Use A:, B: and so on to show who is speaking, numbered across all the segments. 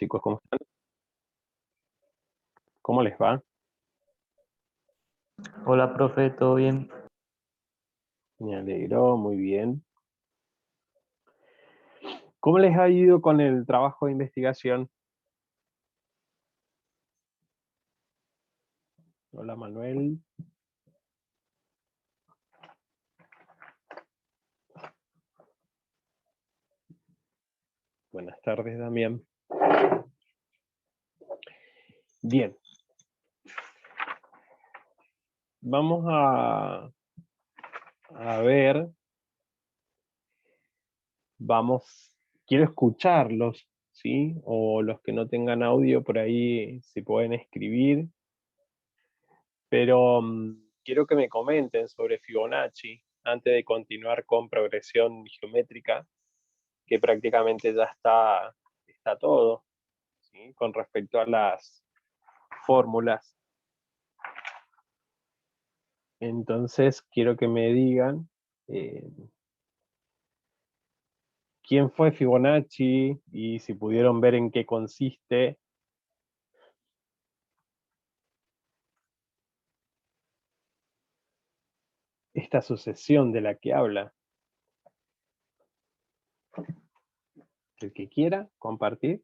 A: Chicos, ¿cómo están? ¿Cómo les va?
B: Hola, profe, ¿todo bien?
A: Me alegro, muy bien. ¿Cómo les ha ido con el trabajo de investigación? Hola, Manuel. Buenas tardes, Damián. Bien, vamos a ver, quiero escucharlos, ¿sí? O los que no tengan audio por ahí, si pueden escribir, pero quiero que me comenten sobre Fibonacci antes de continuar con progresión geométrica, que prácticamente ya está todo, ¿sí? Con respecto a las fórmulas. Entonces, quiero que me digan eh, quién fue Fibonacci y si pudieron ver en qué consiste esta sucesión de la que habla. El que quiera compartir.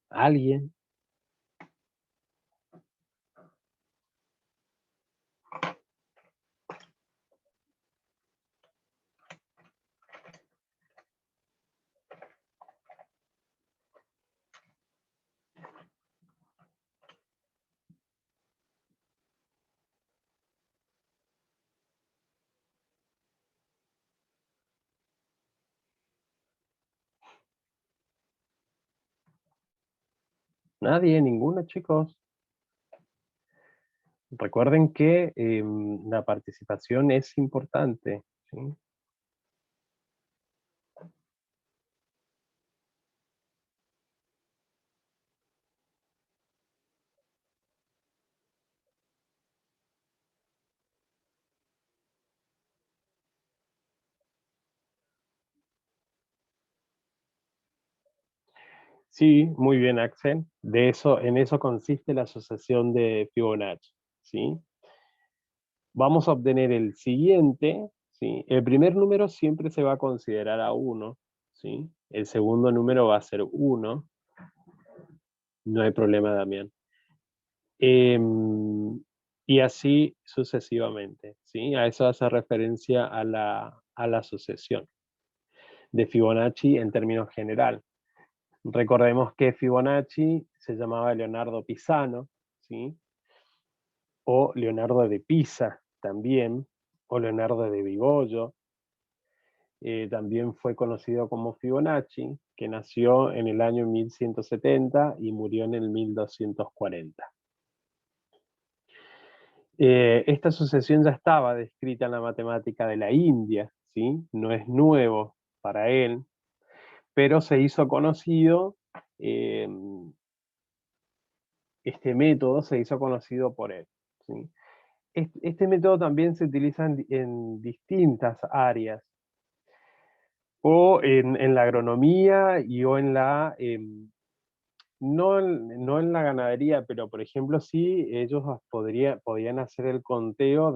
A: ¿Alguien? ¿Nadie? ¿Ninguno, chicos? Recuerden que la participación es importante, ¿sí? Sí, muy bien, Axel. En eso consiste la asociación de Fibonacci, ¿sí? Vamos a obtener el siguiente, ¿sí? El primer número siempre se va a considerar a 1, ¿sí? El segundo número va a ser 1. No hay problema, Damián. Y así sucesivamente, ¿sí? A eso hace referencia a la sucesión de Fibonacci en términos general. Recordemos que Fibonacci se llamaba Leonardo Pisano, ¿sí? O Leonardo de Pisa también, o Leonardo de Vibollo. También fue conocido como Fibonacci, que nació en el año 1170 y murió en el 1240. Esta sucesión ya estaba descrita en la matemática de la India, ¿sí? No es nuevo para él, pero se hizo conocido, eh, este método se hizo conocido por él, ¿sí? Este método también se utiliza en distintas áreas, o en la agronomía y o en la, no en la ganadería, pero por ejemplo sí ellos podían hacer el conteo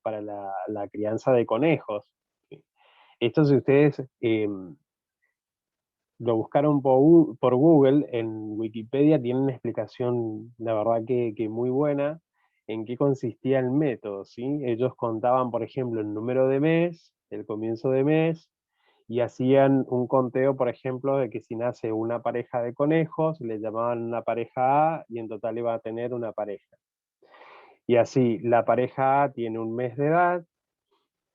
A: para la crianza de conejos. Esto si ustedes lo buscaron por Google, en Wikipedia tiene una explicación, la verdad que muy buena, en qué consistía el método, ¿sí? Ellos contaban, por ejemplo, el número de mes, el comienzo de mes, y hacían un conteo, por ejemplo, de que si nace una pareja de conejos, le llamaban una pareja A y en total iba a tener una pareja. Y así, la pareja A tiene un mes de edad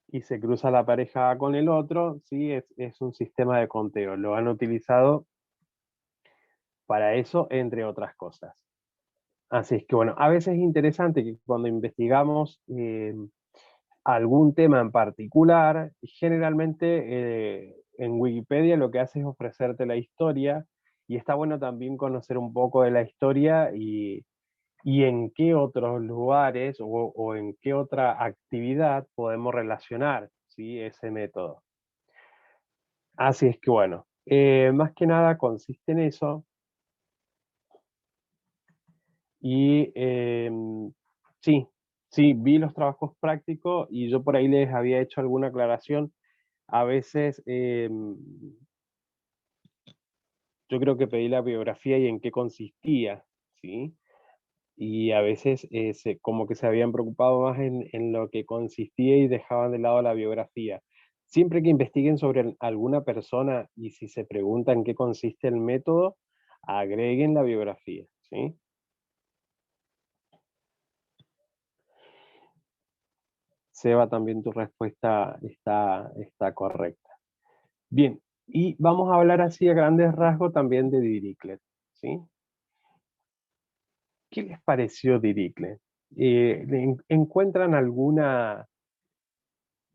A: y se cruza la pareja A con el otro, ¿sí? Es un sistema de conteo. Lo han utilizado para eso, entre otras cosas. Así es que bueno, a veces es interesante que cuando investigamos algún tema en particular, y generalmente en Wikipedia lo que hace es ofrecerte la historia, y está bueno también conocer un poco de la historia y en qué otros lugares o en qué otra actividad podemos relacionar, ¿sí?, ese método. Así es que bueno, más que nada consiste en eso. Y sí, sí, vi los trabajos prácticos y yo por ahí les había hecho alguna aclaración. A veces yo creo que pedí la biografía y en qué consistía, ¿sí? Y a veces como que se habían preocupado más en lo que consistía y dejaban de lado la biografía. Siempre que investiguen sobre alguna persona y si se preguntan en qué consiste el método, agreguen la biografía, ¿sí? Seba, también tu respuesta está correcta. Bien, y vamos a hablar así a grandes rasgos también de Dirichlet, ¿sí? ¿Qué les pareció Dirichlet? ¿Encuentran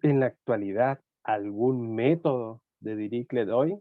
A: en la actualidad, algún método de Dirichlet hoy?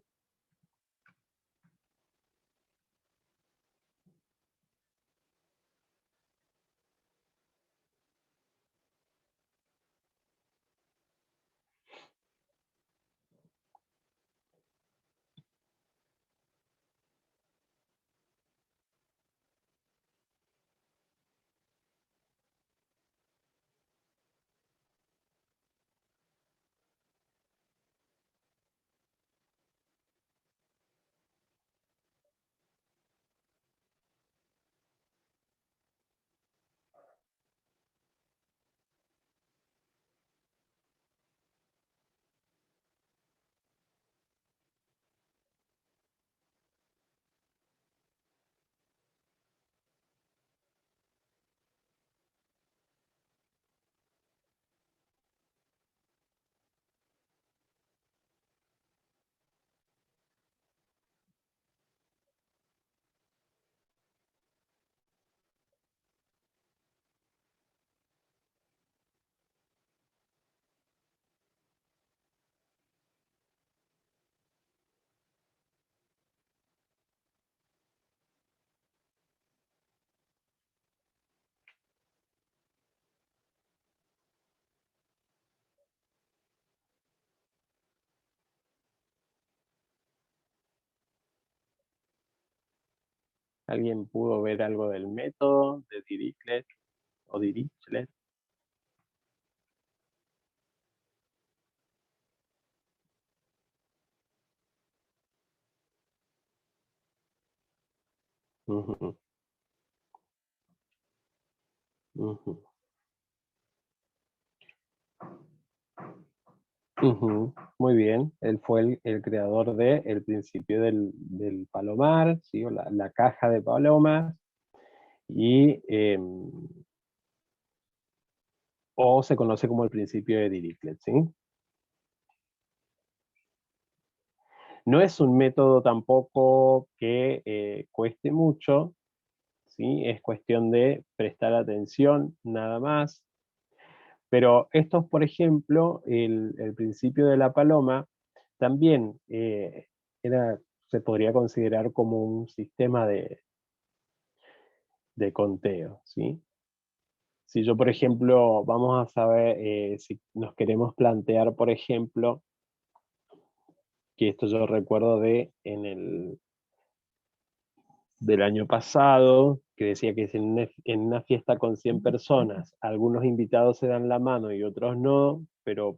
A: ¿Alguien pudo ver algo del método de Dirichlet o Dirichlet? Ujú, ujú, ujú. Muy bien, él fue el creador de El principio del palomar, ¿sí? O la caja de palomas, y, o se conoce como el principio de Dirichlet, ¿sí? No es un método tampoco que cueste mucho, ¿sí? Es cuestión de prestar atención nada más. Pero estos, por ejemplo, el principio de la paloma, también se podría considerar como un sistema de conteo, ¿sí? Si yo, por ejemplo, vamos a saber, si nos queremos plantear, por ejemplo, que esto yo recuerdo del año pasado, que decía que si en una fiesta con 100 personas, algunos invitados se dan la mano y otros no, pero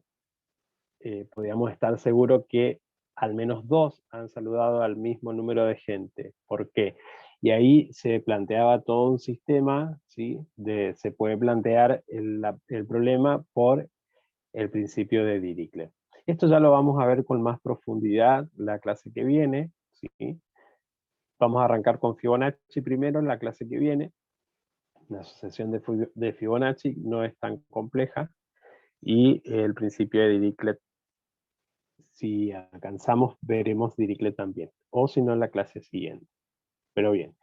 A: podíamos estar seguros que al menos dos han saludado al mismo número de gente. ¿Por qué? Y ahí se planteaba todo un sistema, ¿sí? Se puede plantear el problema por el principio de Dirichlet. Esto ya lo vamos a ver con más profundidad la clase que viene, ¿sí? Vamos a arrancar con Fibonacci primero en la clase que viene. La asociación de Fibonacci no es tan compleja, y el principio de Dirichlet, si alcanzamos, veremos Dirichlet también, o si no en la clase siguiente. Pero bien,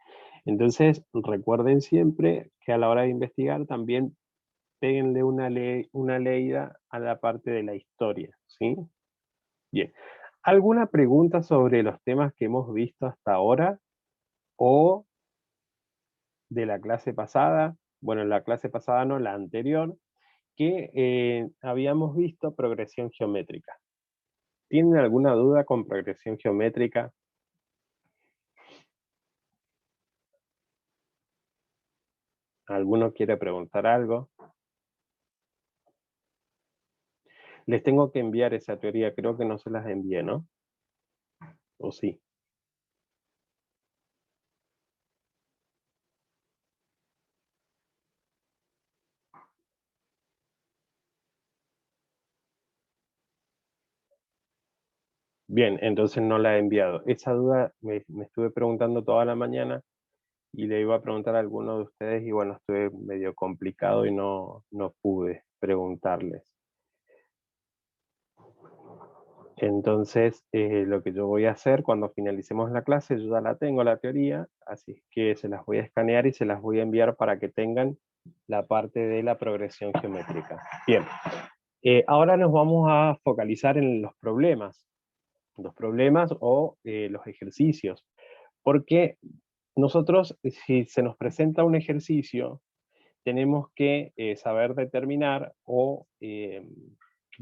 A: entonces recuerden siempre que a la hora de investigar también péguenle una leída a la parte de la historia, ¿sí? Bien. ¿Alguna pregunta sobre los temas que hemos visto hasta ahora? ¿O de la clase pasada? Bueno, la clase pasada no, la anterior, que habíamos visto progresión geométrica. ¿Tienen alguna duda con progresión geométrica? ¿Alguno quiere preguntar algo? Les tengo que enviar esa teoría, creo que no se las envié, ¿no? ¿O sí? Bien, entonces no la he enviado. Esa duda me estuve preguntando toda la mañana y le iba a preguntar a alguno de ustedes y bueno, estuve medio complicado y no pude preguntarles. Entonces, lo que yo voy a hacer cuando finalicemos la clase, yo ya la tengo la teoría, así que se las voy a escanear y se las voy a enviar para que tengan la parte de la progresión geométrica. Bien, ahora nos vamos a focalizar en los problemas o los ejercicios, porque nosotros, si se nos presenta un ejercicio, tenemos que saber determinar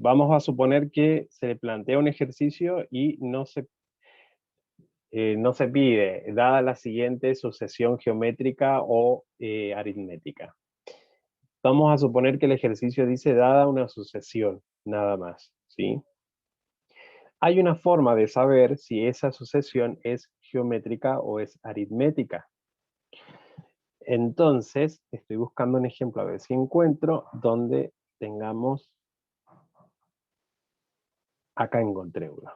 A: vamos a suponer que se le plantea un ejercicio y no se pide, dada la siguiente sucesión geométrica o aritmética. Vamos a suponer que el ejercicio dice dada una sucesión, nada más, ¿sí? Hay una forma de saber si esa sucesión es geométrica o es aritmética. Entonces, estoy buscando un ejemplo a ver si encuentro donde tengamos... Acá encontré uno.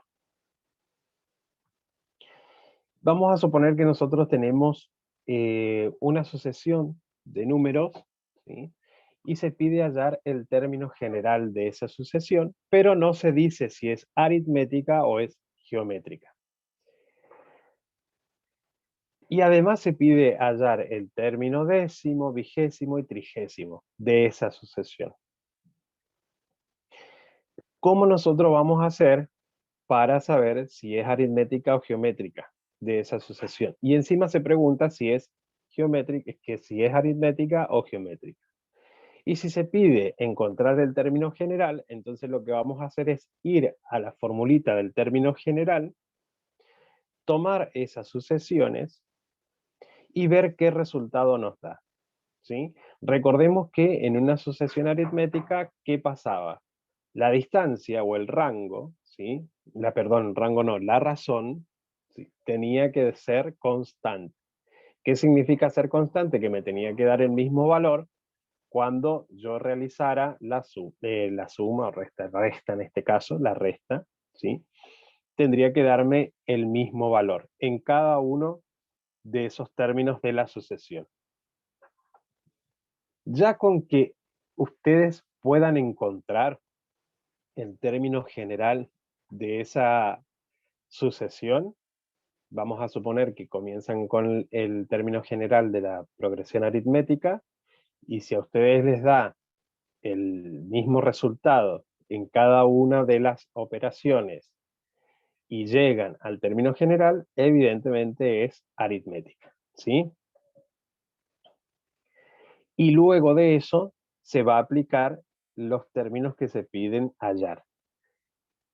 A: Vamos a suponer que nosotros tenemos una sucesión de números, ¿sí? Y se pide hallar el término general de esa sucesión, pero no se dice si es aritmética o es geométrica. Y además se pide hallar el término décimo, vigésimo y trigésimo de esa sucesión. ¿Cómo nosotros vamos a hacer para saber si es aritmética o geométrica de esa sucesión? Y encima se pregunta si es geométrica, que si es aritmética o geométrica. Y si se pide encontrar el término general, entonces lo que vamos a hacer es ir a la formulita del término general, tomar esas sucesiones y ver qué resultado nos da, ¿sí? Recordemos que en una sucesión aritmética, ¿qué pasaba? La distancia o el rango, ¿sí? Perdón, rango no, la razón, ¿sí? Tenía que ser constante. ¿Qué significa ser constante? Que me tenía que dar el mismo valor cuando yo realizara la suma o resta en este caso, la resta, ¿sí? Tendría que darme el mismo valor en cada uno de esos términos de la sucesión. Ya con que ustedes puedan encontrar el término general de esa sucesión, vamos a suponer que comienzan con el término general de la progresión aritmética, y si a ustedes les da el mismo resultado en cada una de las operaciones y llegan al término general, evidentemente es aritmética, ¿sí? Y luego de eso se va a aplicar los términos que se piden hallar.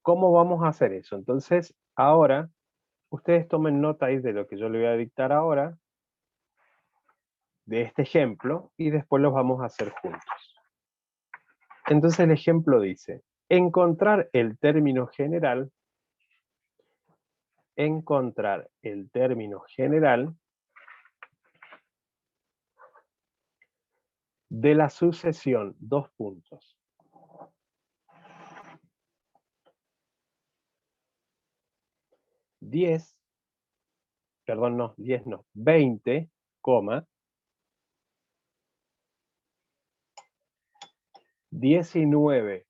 A: ¿Cómo vamos a hacer eso? Entonces, ahora, ustedes tomen nota ahí de lo que yo le voy a dictar ahora, de este ejemplo, y después los vamos a hacer juntos. Entonces el ejemplo dice, encontrar el término general de la sucesión, dos puntos. 20, 19,3,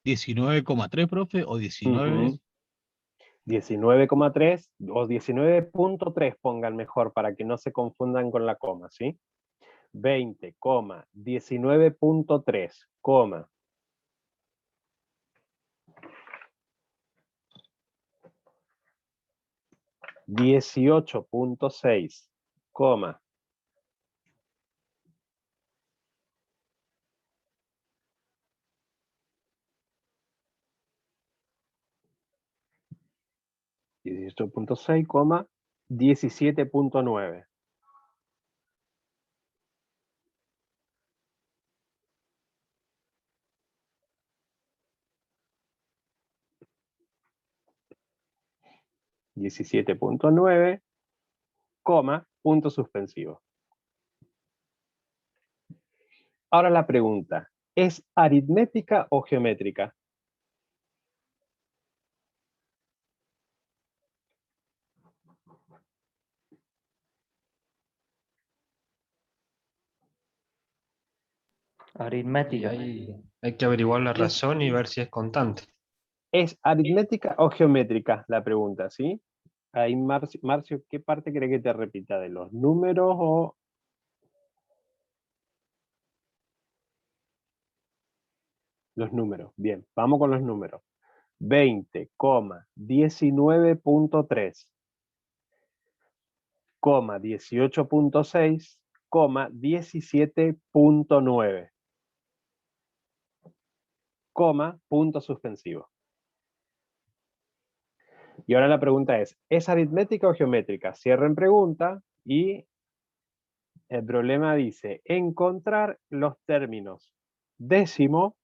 C: 19,3, profe, o 19.
A: uh-huh, 19,3 o 19,3 pongan mejor para que no se confundan con la coma, ¿sí? 20,19,3, coma. 18,6, coma. 18,6, coma. 17,9. $17,9, coma, punto suspensivo. Ahora la pregunta, ¿es aritmética o geométrica?
C: Y
B: Aritmética.
C: ahí hay que averiguar la razón y ver si es constante.
A: ¿Es aritmética o geométrica? La pregunta, ¿sí? Ahí, Marcio, ¿qué parte cree que te repita? ¿De los números o...? Los números. Bien, vamos con los números. 20,19,3, 18,6, 17,9, punto suspensivo. Y ahora la pregunta ¿es aritmética o geométrica? Cierren pregunta y el problema dice encontrar los términos décimo,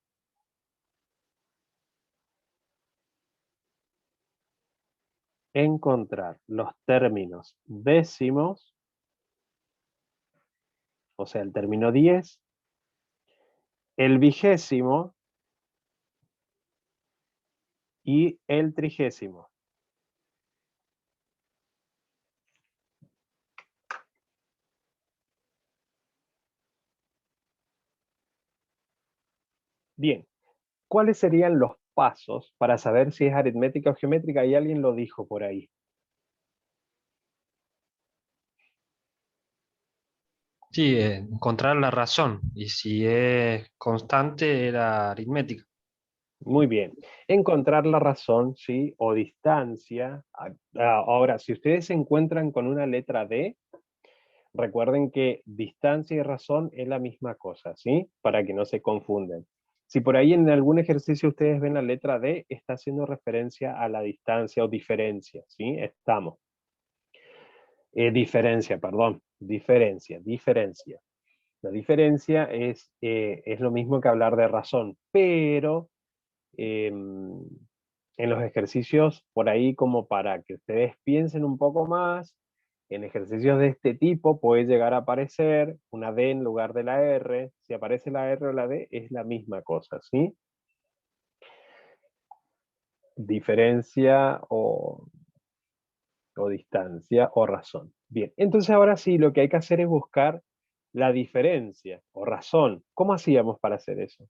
A: encontrar los términos décimos, o sea, el término 10, el vigésimo y el trigésimo. Bien, ¿cuáles serían los pasos para saber si es aritmética o geométrica? Y alguien lo dijo por ahí.
C: Sí, encontrar la razón. Y si es constante, era aritmética.
A: Muy bien. Encontrar la razón, ¿sí? O distancia. Ahora, si ustedes se encuentran con una letra D, recuerden que distancia y razón es la misma cosa, ¿sí? Para que no se confunden. Si por ahí en algún ejercicio ustedes ven la letra D, está haciendo referencia a la distancia o diferencia, ¿sí? Estamos. Diferencia, perdón. Diferencia. La diferencia es lo mismo que hablar de razón, pero en los ejercicios por ahí como para que ustedes piensen un poco más, en ejercicios de este tipo puede llegar a aparecer una D en lugar de la R. Si aparece la R o la D es la misma cosa, ¿sí? Diferencia o distancia o razón. Bien, entonces ahora sí lo que hay que hacer es buscar la diferencia o razón. ¿Cómo hacíamos para hacer eso?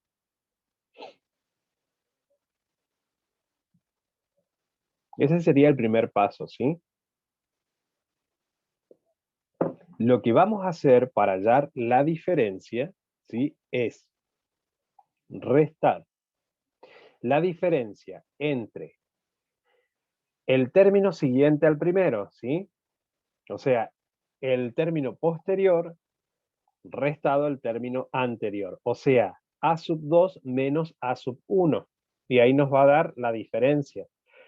A: Ese sería el primer paso, ¿sí? Lo que vamos a hacer para hallar la diferencia, ¿sí? Es restar la diferencia entre el término siguiente al primero, ¿sí? O sea, el término posterior restado el término anterior. O sea, a sub 2 menos a sub 1. Y ahí nos va a dar la diferencia.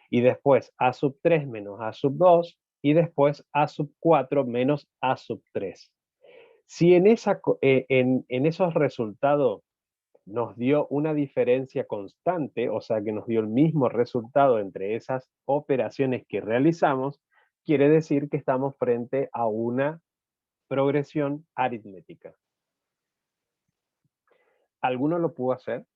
A: Y después a sub 3 menos a sub 2. Y después a sub 4 menos a sub 3. Si en esos resultados nos dio una diferencia constante, o sea que nos dio el mismo resultado entre esas operaciones que realizamos, quiere decir que estamos frente a una progresión aritmética. ¿Alguno lo pudo hacer?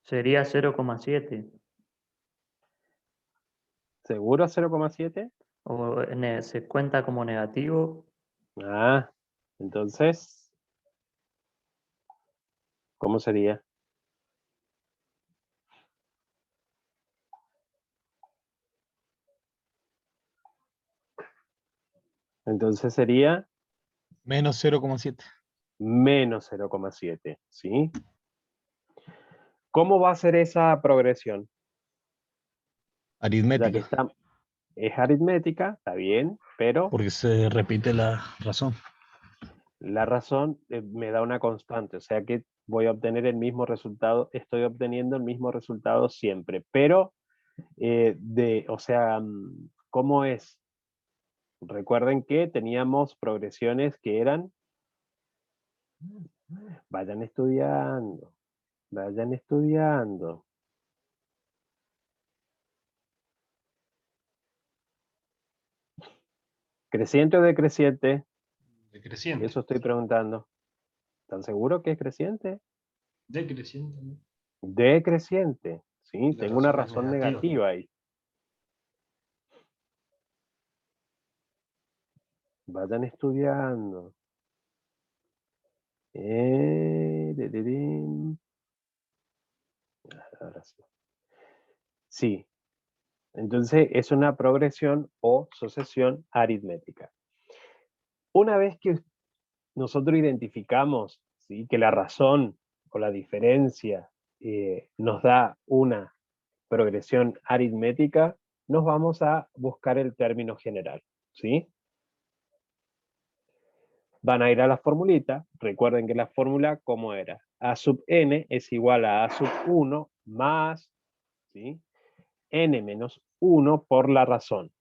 B: Sería 0,7.
A: ¿Seguro 0,7?
B: O se cuenta como negativo.
A: Ah, entonces, ¿cómo sería? Entonces sería
D: Menos 0,7.
A: menos 0,7, ¿sí? ¿Cómo va a ser esa progresión? Ya que
D: Aritmética.
A: es aritmética, está bien, pero
D: Porque se repite la razón.
A: la razón me da una constante, o sea que voy a obtener el mismo resultado, estoy obteniendo el mismo resultado siempre, pero o sea, ¿cómo es? Recuerden que teníamos progresiones que eran, vayan estudiando, vayan estudiando. ¿Creciente o decreciente?
C: Decreciente.
A: Eso estoy preguntando. ¿Están seguros que es creciente?
C: Decreciente, ¿no?
A: Decreciente, ¿sí?
C: La
A: Tengo una
C: razón es
A: razón
C: negativa.
A: negativa ahí. Vayan estudiando. Dedirín. Ahora sí. Sí, entonces es una progresión o sucesión aritmética. Una vez que nosotros identificamos, ¿sí?, que la razón o la diferencia nos da una progresión aritmética, nos vamos a buscar el término general, ¿sí? Van a ir a la formulita, recuerden que la fórmula, ¿cómo era? A sub n es igual a sub 1 más, ¿sí?, n menos 1 por la razón.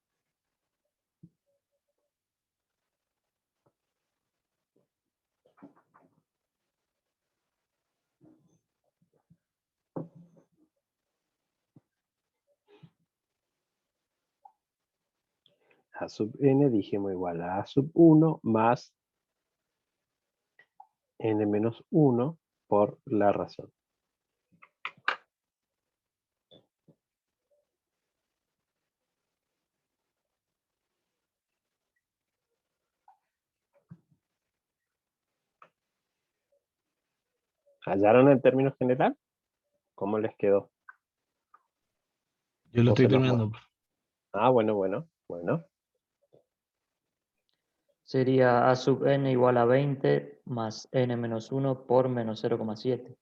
A: A sub n dijimos igual a sub 1 más n menos 1 por la razón. ¿Hallaron el término general? ¿Cómo les quedó?
D: Yo lo
A: ¿O
D: estoy
A: se los
D: terminando.
A: muestro? Ah, bueno.
B: Sería a sub n igual a 20 más n menos 1 por menos 0,7.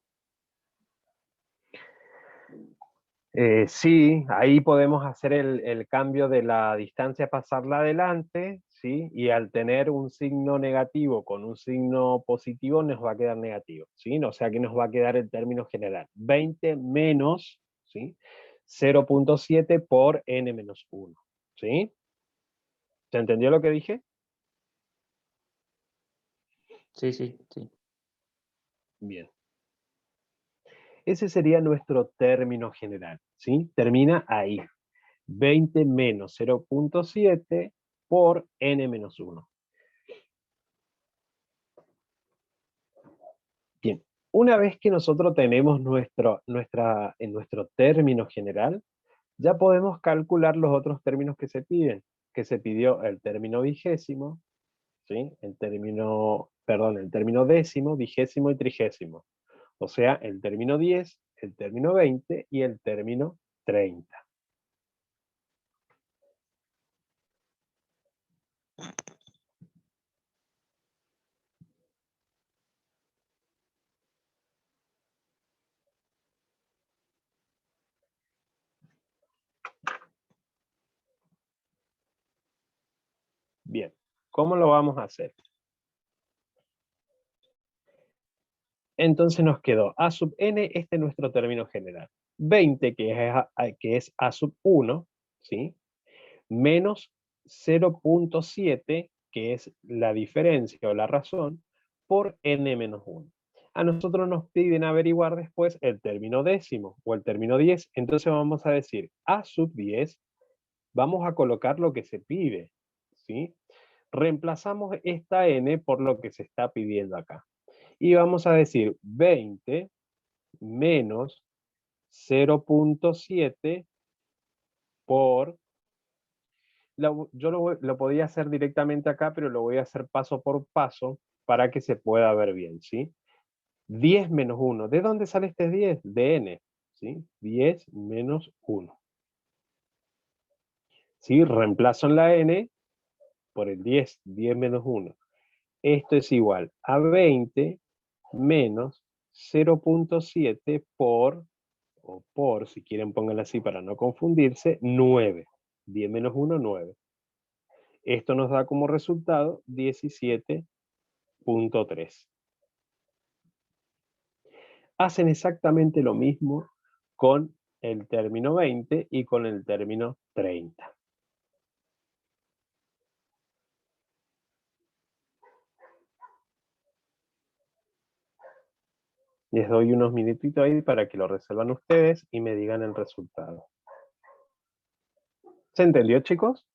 A: Sí, ahí podemos hacer el cambio de la distancia, pasarla adelante, ¿sí? Y al tener un signo negativo con un signo positivo nos va a quedar negativo, ¿sí? O sea que nos va a quedar el término general. 20 menos, ¿sí?, 0,7 por n menos 1, ¿sí? ¿Se entendió lo que dije?
B: Sí, sí, sí.
A: Bien. Ese sería nuestro término general, ¿sí? Termina ahí. 20 menos 0,7 por n menos 1. Bien, una vez que nosotros tenemos en nuestro término general, ya podemos calcular los otros términos que se piden, que se pidió el término vigésimo, ¿sí?, el término décimo, vigésimo y trigésimo. O sea, el término 10, el término 20 y el término 30. Bien, ¿cómo lo vamos a hacer? Entonces nos quedó a sub n, este es nuestro término general. 20, que es a sub 1, ¿sí?, menos 0,7, que es la diferencia o la razón, por n menos 1. A nosotros nos piden averiguar después el término décimo o el término 10, entonces vamos a decir a sub 10, vamos a colocar lo que se pide, ¿sí? Reemplazamos esta n por lo que se está pidiendo acá. Y vamos a decir 20 menos 0,7 por yo lo podía hacer directamente acá, pero lo voy a hacer paso por paso para que se pueda ver bien, ¿sí? 10 menos 1. ¿De dónde sale este 10? De n, ¿sí? 10 menos 1. ¿Sí? Reemplazo en la n por el 10, 10 menos 1. Esto es igual a 20 menos 0.7 o por, si quieren pónganlo así para no confundirse, 9. 10 menos 1, 9. Esto nos da como resultado 17.3. Hacen exactamente lo mismo con el término 20 y con el término 30. Les doy unos minutitos ahí para que lo resuelvan ustedes y me digan el resultado. ¿Se entendió, chicos?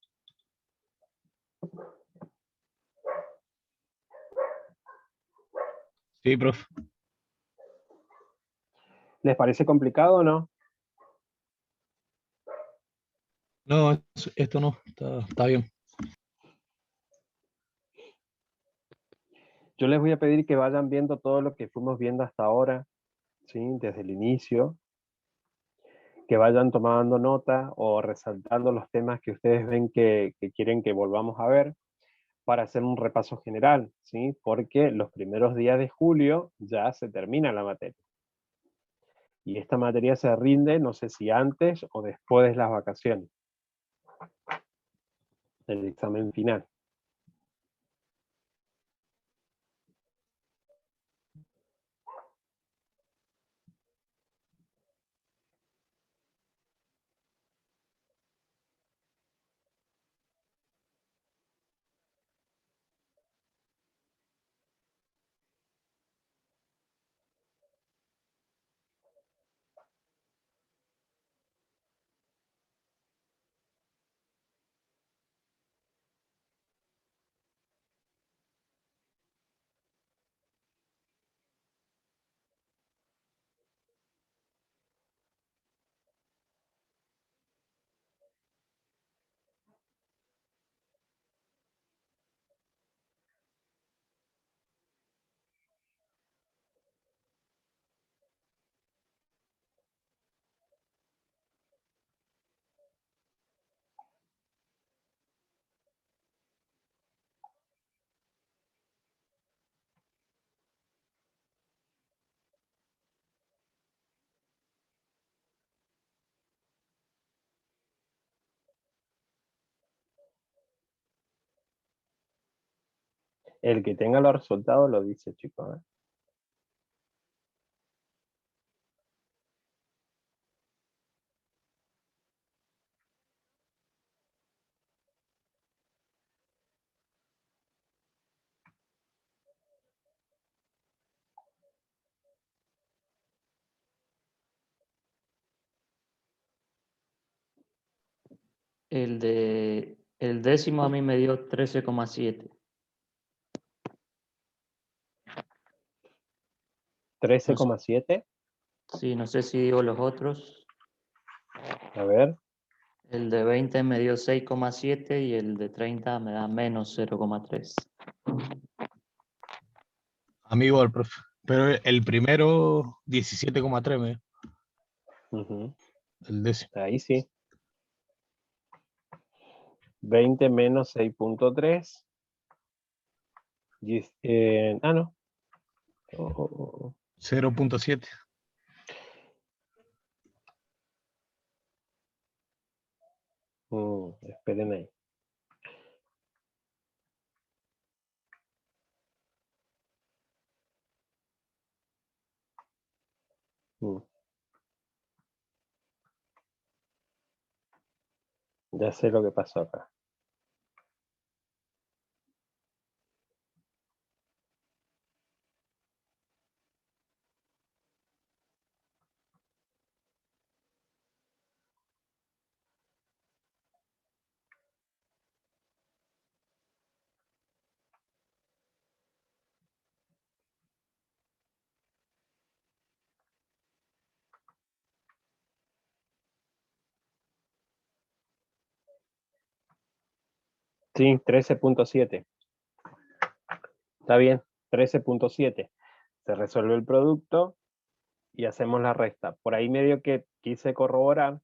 D: Sí, profe.
A: ¿Les parece complicado o no?
D: No, esto no, está bien.
A: Yo les voy a pedir que vayan viendo todo lo que fuimos viendo hasta ahora, ¿sí? Desde el inicio, que vayan tomando nota o resaltando los temas que ustedes ven que quieren que volvamos a ver para hacer un repaso general, ¿sí? Porque los primeros días de julio ya se termina la materia. Y esta materia se rinde, no sé si antes o después de las vacaciones, del examen final. El que tenga los resultados lo dice, chicos, ¿eh?
B: El décimo a mí me dio 13,7.
A: 13,7.
B: Sí, no sé si digo los otros.
A: A ver.
B: El de 20 me dio 6,7 y el de 30 me da menos 0,3.
D: Amigo del profe. Pero el primero, 17,3,
A: Ujú.
D: el décimo.
A: Ahí sí. 20 menos 6.3. No. Oh.
D: 0,7.
A: Esperen ahí. Mm, Ya sé lo que pasó acá. Sí, 13.7. Está bien, 13.7. Se resuelve el producto y hacemos la resta. Por ahí medio que quise corroborar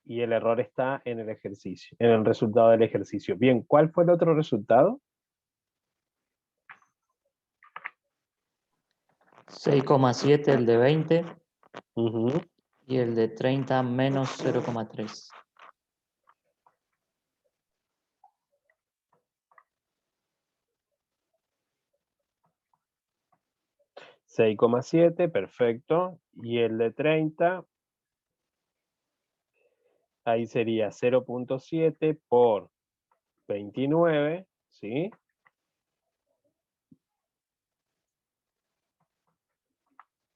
A: y el error está en el ejercicio, en el resultado del ejercicio. Bien, ¿cuál fue el otro resultado?
B: 6,7 el de 20
A: Ujú.
B: y el de 30 menos 0,3.
A: 6,7, perfecto. Y el de 30, ahí sería 0.7 por 29, ¿sí?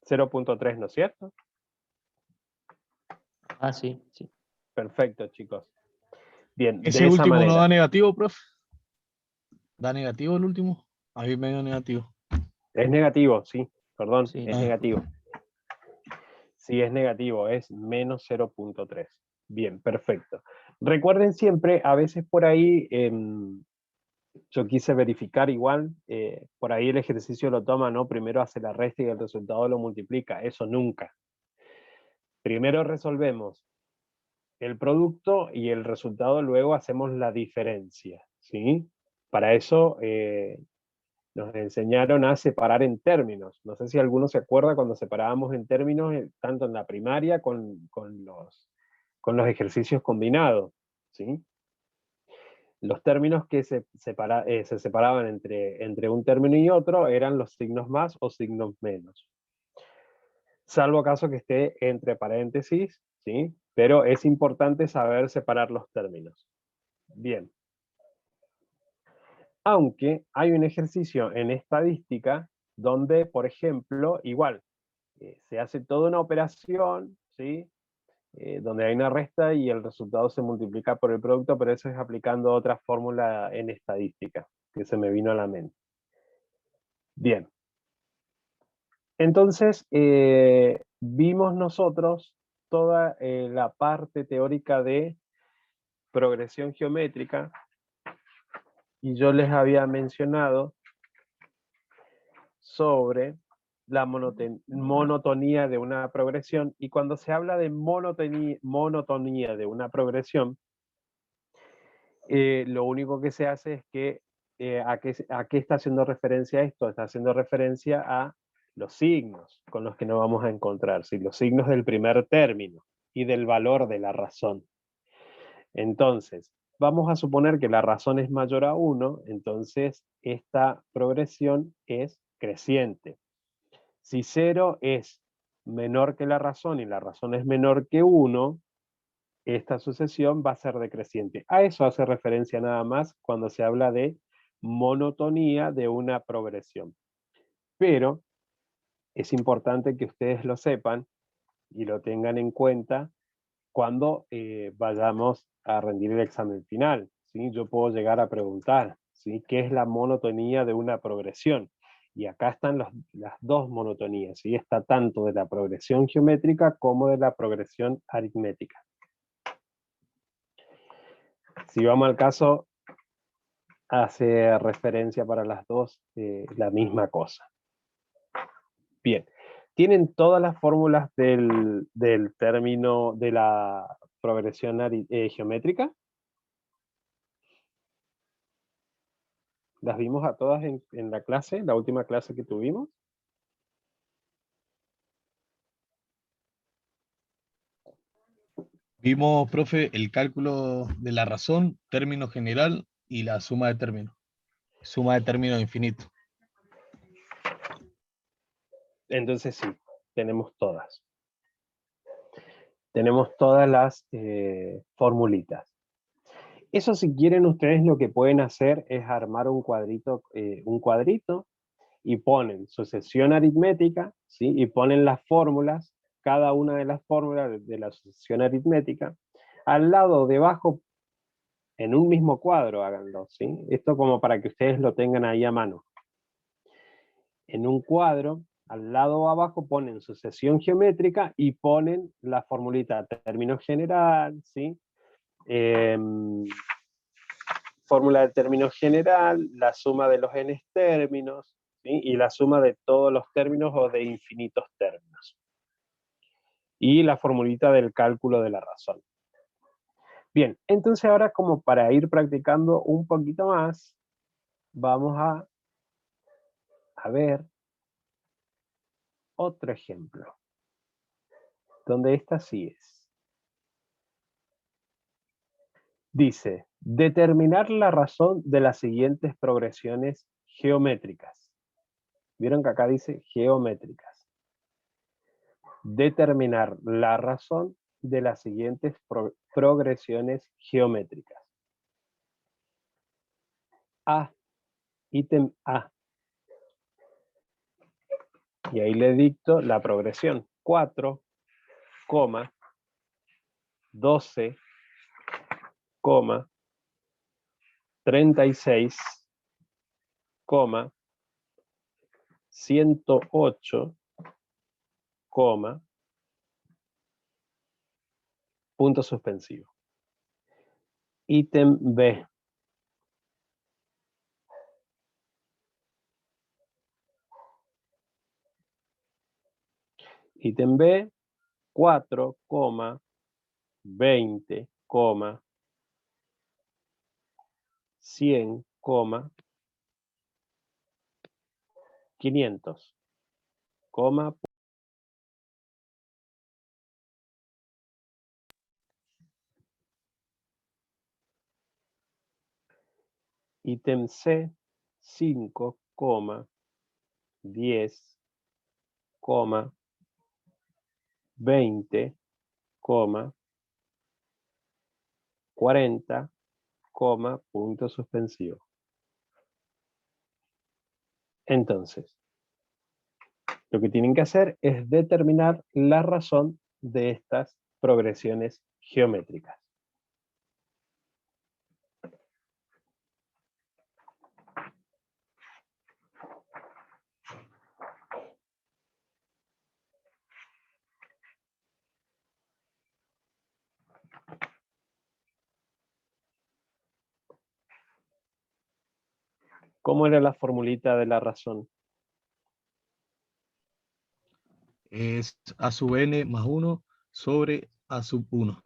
A: 0.3, ¿no es cierto?
B: Ah, sí, sí.
A: Perfecto, chicos. Bien,
D: Ese
A: de esa
D: último no
A: manera.
D: da negativo, profe. ¿Da negativo el último? A mí me dio negativo.
A: Es negativo, sí, perdón,
B: Sí.
A: es negativo. Sí, es negativo, es menos 0.3. Bien, perfecto. Recuerden siempre, a veces por ahí, yo quise verificar igual, por ahí el ejercicio lo toma, ¿no? Primero hace la resta y el resultado lo multiplica, eso nunca. Primero resolvemos el producto y el resultado luego hacemos la diferencia, ¿sí? Para eso nos enseñaron a separar en términos. No sé si alguno se acuerda cuando separábamos en términos, tanto en la primaria con los ejercicios combinados, ¿sí? Los términos que se separaban entre un término y otro eran los signos más o signos menos. Salvo acaso que esté entre paréntesis, ¿sí? Pero es importante saber separar los términos. Bien. Aunque hay un ejercicio en estadística donde, por ejemplo, igual, se hace toda una operación, ¿sí? Donde hay una resta y el resultado se multiplica por el producto, pero eso es aplicando otra fórmula en estadística, que se me vino a la mente. Bien. Entonces, vimos nosotros toda la parte teórica de progresión geométrica, y yo les había mencionado sobre la monotonía de una progresión, y cuando se habla de monotonía de una progresión, lo único que se hace es que, ¿a qué está haciendo referencia esto? Está haciendo referencia a los signos con los que nos vamos a encontrar, ¿sí? Los signos del primer término y del valor de la razón. Entonces, vamos a suponer que la razón es mayor a 1, entonces esta progresión es creciente. Si 0 es menor que la razón y la razón es menor que 1, esta sucesión va a ser decreciente. A eso hace referencia nada más cuando se habla de monotonía de una progresión. Pero es importante que ustedes lo sepan y lo tengan en cuenta cuando vayamos a rendir el examen final, ¿sí? Yo puedo llegar a preguntar, ¿sí? ¿Qué es la monotonía de una progresión? Y acá están las dos monotonías, ¿sí? Está tanto de la progresión geométrica como de la progresión aritmética. Si vamos al caso, hace referencia para las dos la misma cosa. Bien, ¿tienen todas las fórmulas del término de la progresión geométrica? ¿Las vimos a todas en la clase, la última clase que tuvimos?
D: Vimos, profe, el cálculo de la razón, término general y la suma de términos. Suma de términos infinito.
A: Entonces sí, tenemos todas. Tenemos todas las formulitas. Eso, si quieren ustedes, lo que pueden hacer es armar un cuadrito y ponen sucesión aritmética, ¿sí? Y ponen las fórmulas, cada una de las fórmulas de la sucesión aritmética, al lado, debajo, en un mismo cuadro, háganlo, ¿sí? Esto como para que ustedes lo tengan ahí a mano. En un cuadro, al lado o abajo, ponen sucesión geométrica y ponen la formulita término general, ¿sí? fórmula del término general, la suma de los n términos, ¿sí? Y la suma de todos los términos o de infinitos términos. Y la formulita del cálculo de la razón. Bien, entonces ahora como para ir practicando un poquito más, vamos a ver otro ejemplo, donde esta sí es. Dice, determinar la razón de las siguientes progresiones geométricas. ¿Vieron que acá dice geométricas? Determinar la razón de las siguientes progresiones geométricas. A, ítem A. Y ahí le dicto la progresión. 4, 12, 36, 108, punto suspensivo. Ítem B. Ítem B, 4, 20, 100, 500, ítem C, 5, 10, 20, 40, punto suspensivo. Entonces, lo que tienen que hacer es determinar la razón de estas progresiones geométricas. ¿Cómo era la formulita de la razón?
D: Es a sub n más 1 sobre a sub 1.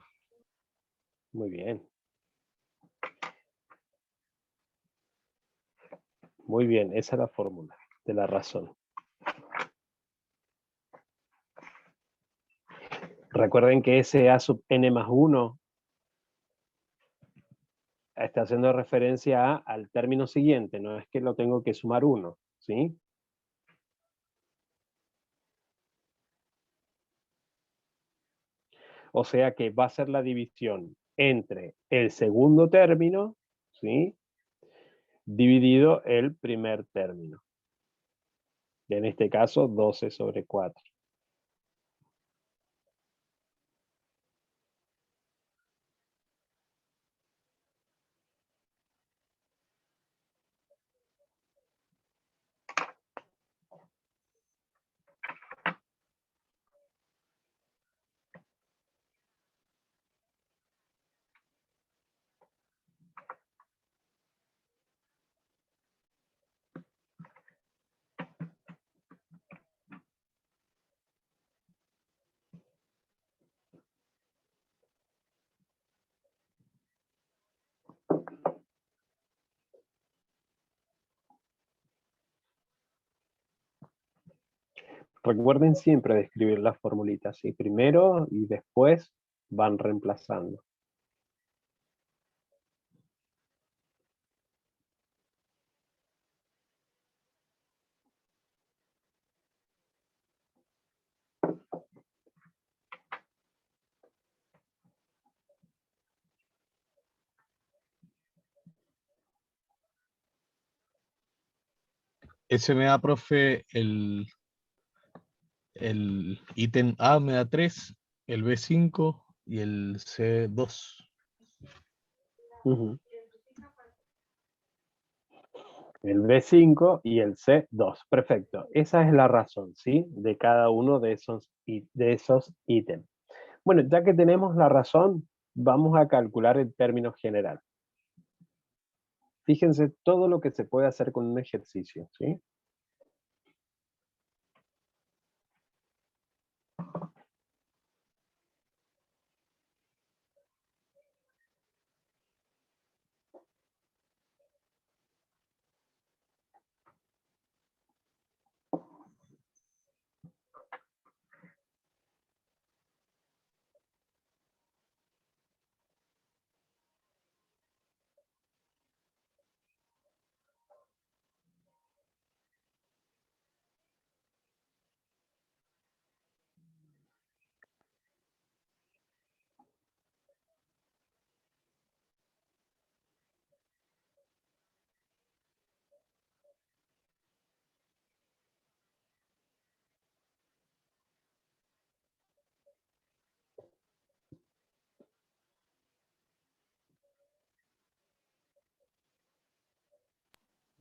A: Muy bien. Muy bien, esa es la fórmula de la razón. Recuerden que ese a sub n más 1 está haciendo referencia al término siguiente, no es que lo tengo que sumar 1, ¿sí? O sea que va a ser la división entre el segundo término, ¿sí? Dividido el primer término. Y en este caso, 12 sobre 4. Recuerden siempre de escribir las formulitas, ¿sí? Primero y después van reemplazando.
D: Ese me da, profe, el ítem A me da 3, el B5 y el C2.
A: Uh-huh. El B5 y el C2. Perfecto. Esa es la razón, ¿sí? De cada uno de esos ítems. Bueno, ya que tenemos la razón, vamos a calcular el término general. Fíjense todo lo que se puede hacer con un ejercicio, ¿sí?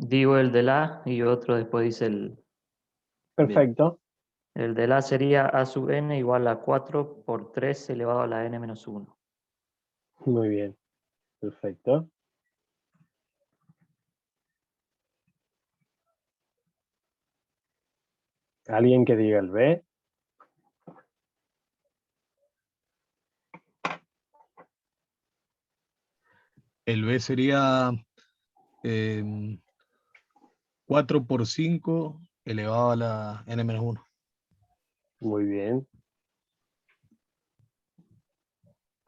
B: Digo el del A y otro después dice el...
A: Perfecto.
B: El del A sería A sub n igual a 4 por 3 elevado a la n menos 1.
A: Muy bien. Perfecto. ¿Alguien que diga el B?
D: El B sería 4 por 5 elevado a la n-1.
A: Muy bien.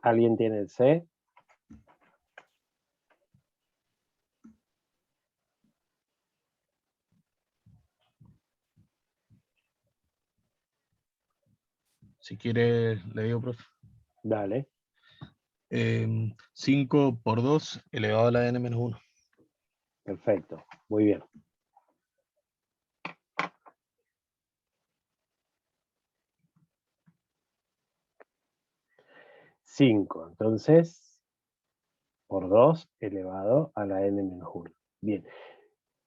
A: ¿Alguien tiene el C?
D: Si quiere, le digo, profe.
A: Dale.
D: 5 por 2 elevado a la n-1.
A: Perfecto. Muy bien. Cinco. Entonces, por 2 elevado a la n menos 1. Bien.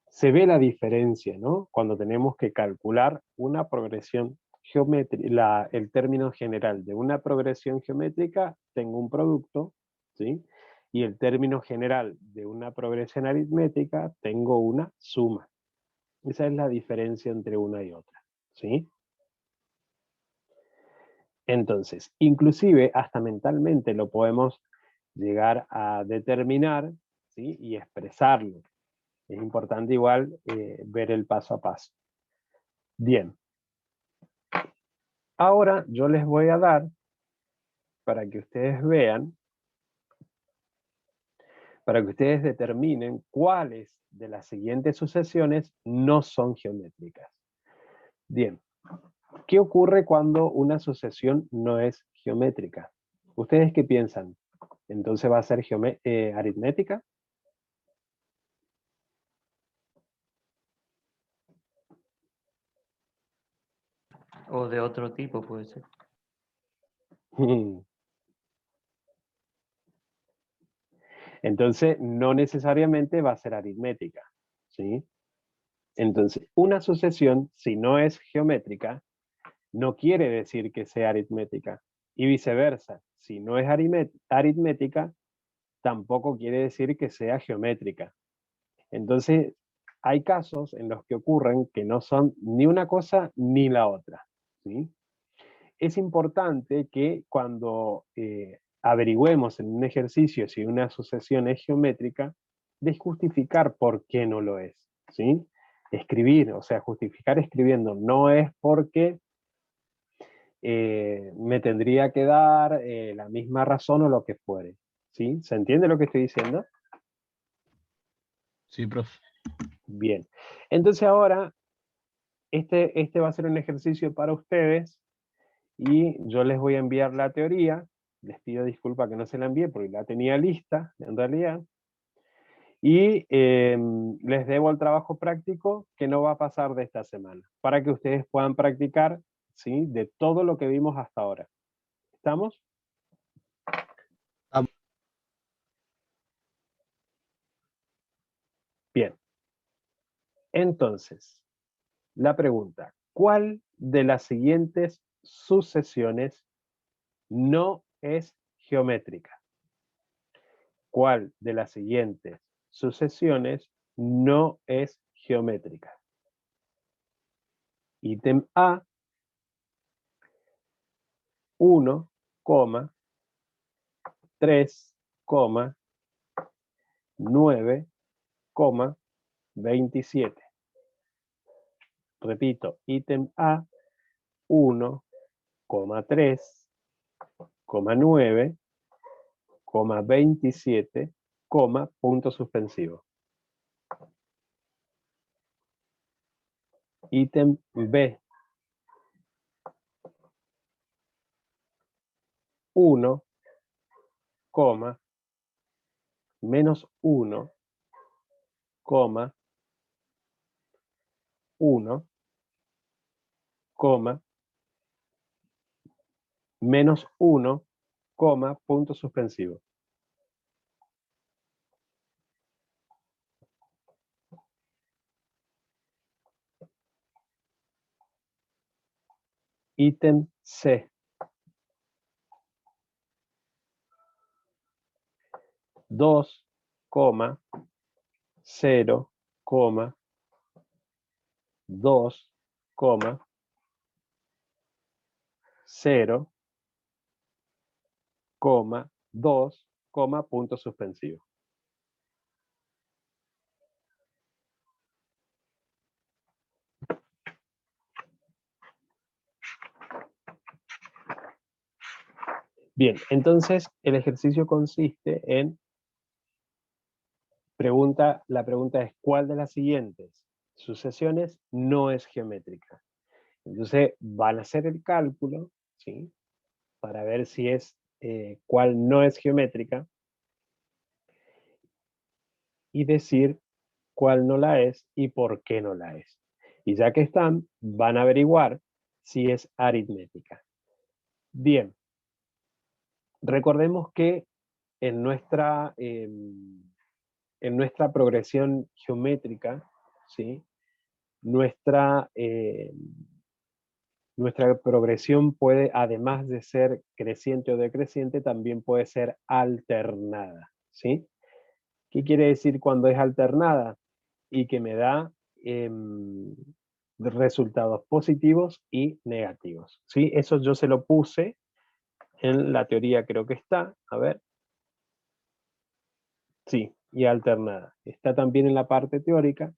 A: Se ve la diferencia, ¿no? Cuando tenemos que calcular una progresión geométrica, el término general de una progresión geométrica, tengo un producto, ¿sí? Y el término general de una progresión aritmética, tengo una suma. Esa es la diferencia entre una y otra, ¿sí? Entonces, inclusive hasta mentalmente lo podemos llegar a determinar, ¿sí? Y expresarlo. Es importante igual ver el paso a paso. Bien. Ahora yo les voy a dar, para que ustedes vean, para que ustedes determinen cuáles de las siguientes sucesiones no son geométricas. Bien. ¿Qué ocurre cuando una sucesión no es geométrica? ¿Ustedes qué piensan? ¿Entonces va a ser aritmética?
B: O de otro tipo puede ser.
A: Entonces, no necesariamente va a ser aritmética, ¿sí? Entonces, una sucesión, si no es geométrica, no quiere decir que sea aritmética. Y viceversa, si no es aritmética, tampoco quiere decir que sea geométrica. Entonces, hay casos en los que ocurren que no son ni una cosa ni la otra, ¿sí? Es importante que cuando averigüemos en un ejercicio si una sucesión es geométrica, de justificar por qué no lo es, ¿sí? Escribir, o sea, justificar escribiendo, no es porque me tendría que dar la misma razón o lo que fuere, ¿sí? ¿Se entiende lo que estoy diciendo?
D: Sí, profe.
A: Bien. Entonces ahora, este va a ser un ejercicio para ustedes y yo les voy a enviar la teoría. Les pido disculpas que no se la envié porque la tenía lista, en realidad. Y les debo el trabajo práctico que no va a pasar de esta semana, para que ustedes puedan practicar, ¿sí? De todo lo que vimos hasta ahora. ¿Estamos? Bien. Entonces, la pregunta, ¿cuál de las siguientes sucesiones no es geométrica? ¿Cuál de las siguientes sucesiones no es geométrica. Ítem A, 1, 3, 9, 27. Repito, ítem A, 1, 3, 9, 27, punto suspensivo. Ítem B, 1, menos 1, 1, menos 1, punto suspensivo. Ítem C, 2, 0, 2, 0, 2, punto suspensivo. Bien, entonces el ejercicio consiste en la pregunta es ¿cuál de las siguientes sucesiones no es geométrica? Entonces van a hacer el cálculo, ¿sí? Para ver si es cuál no es geométrica y decir cuál no la es y por qué no la es. Y ya que están, van a averiguar si es aritmética. Bien, recordemos que en nuestra progresión geométrica, ¿sí? Nuestra progresión puede, además de ser creciente o decreciente, también puede ser alternada, ¿sí? ¿Qué quiere decir cuando es alternada? Y que me da resultados positivos y negativos, ¿sí? Eso yo se lo puse en la teoría, creo que está, a ver. Sí, y alternada. Está también en la parte teórica,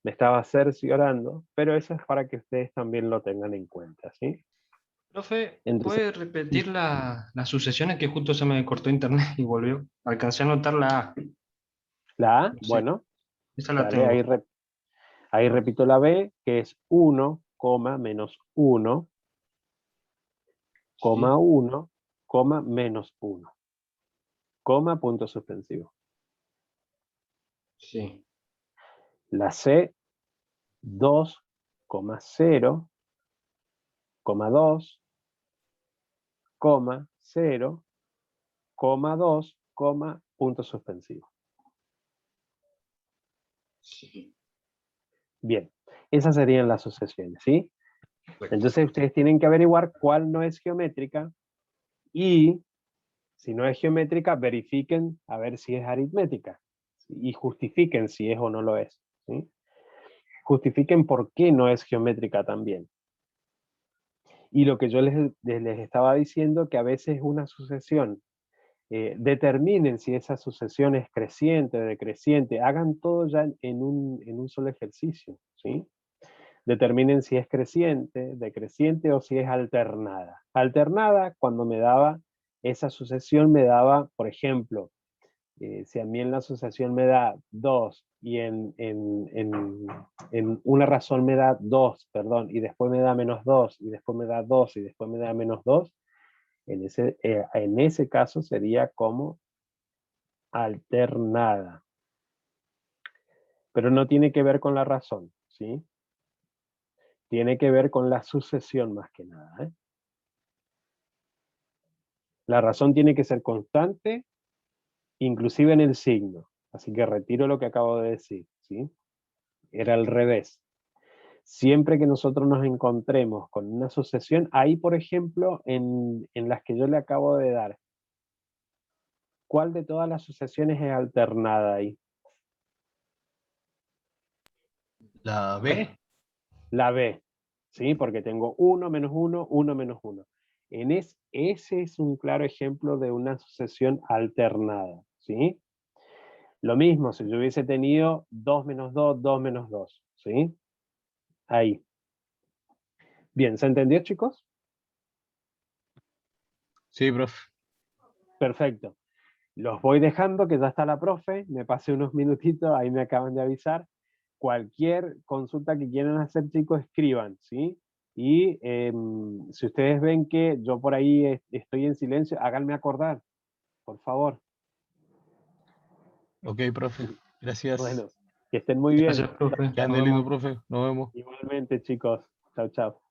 A: me estaba cerciorando, pero eso es para que ustedes también lo tengan en cuenta, ¿sí?
C: Profe,
A: Entonces,
C: ¿puede repetir las sucesiones que justo se me cortó internet y volvió? Alcancé a anotar la A.
A: la A,
C: No sé,
A: bueno,
C: esa la
A: dale,
C: tengo.
A: ahí repito la B, que es 1, menos 1,
C: Sí,
A: 1, menos 1, punto suspensivo.
C: sí,
A: La C, 2, 0, 2, 0, 2, punto suspensivo.
C: sí.
A: Bien, esas serían las sucesiones, ¿sí?
C: Perfecto.
A: Entonces ustedes tienen que averiguar cuál no es geométrica y si no es geométrica, verifiquen a ver si es aritmética y justifiquen si es o no lo es, ¿sí? Justifiquen por qué no es geométrica también. Y lo que yo les estaba diciendo, que a veces una sucesión, determinen si esa sucesión es creciente o decreciente, hagan todo ya en un solo ejercicio, ¿sí? Determinen si es creciente, decreciente o si es alternada. Alternada, cuando me daba, esa sucesión me daba, por ejemplo, si a mí en la asociación me da 2 y en una razón me da 2, perdón, y después me da menos 2, y después me da 2, y después me da menos 2, en ese caso sería como alternada. Pero no tiene que ver con la razón, ¿sí? Tiene que ver con la sucesión más que nada, ¿eh? La razón tiene que ser constante, inclusive en el signo. Así que retiro lo que acabo de decir, ¿sí? Era al revés. Siempre que nosotros nos encontremos con una sucesión, ahí por ejemplo, en las que yo le acabo de dar, ¿cuál de todas las sucesiones es alternada ahí?
D: La B.
A: La B, ¿sí? Porque tengo 1 menos 1, 1 menos 1. Ese es un claro ejemplo de una sucesión alternada, ¿sí? Lo mismo si yo hubiese tenido 2 menos 2, 2 menos 2, ¿sí? Ahí. Bien, ¿se entendió, chicos?
D: Sí, profe.
A: Perfecto. Los voy dejando, que ya está la profe, me pasé unos minutitos, ahí me acaban de avisar. Cualquier consulta que quieran hacer, chicos, escriban, ¿sí? Y si ustedes ven que yo por ahí estoy en silencio, háganme acordar, por favor.
D: Ok, profe. Gracias.
A: Bueno, que estén muy bien.
C: Gracias, profe.
D: Que
C: Nos
D: ande lindo,
C: vemos.
D: profe. Nos vemos.
A: Igualmente, chicos. Chao, chao.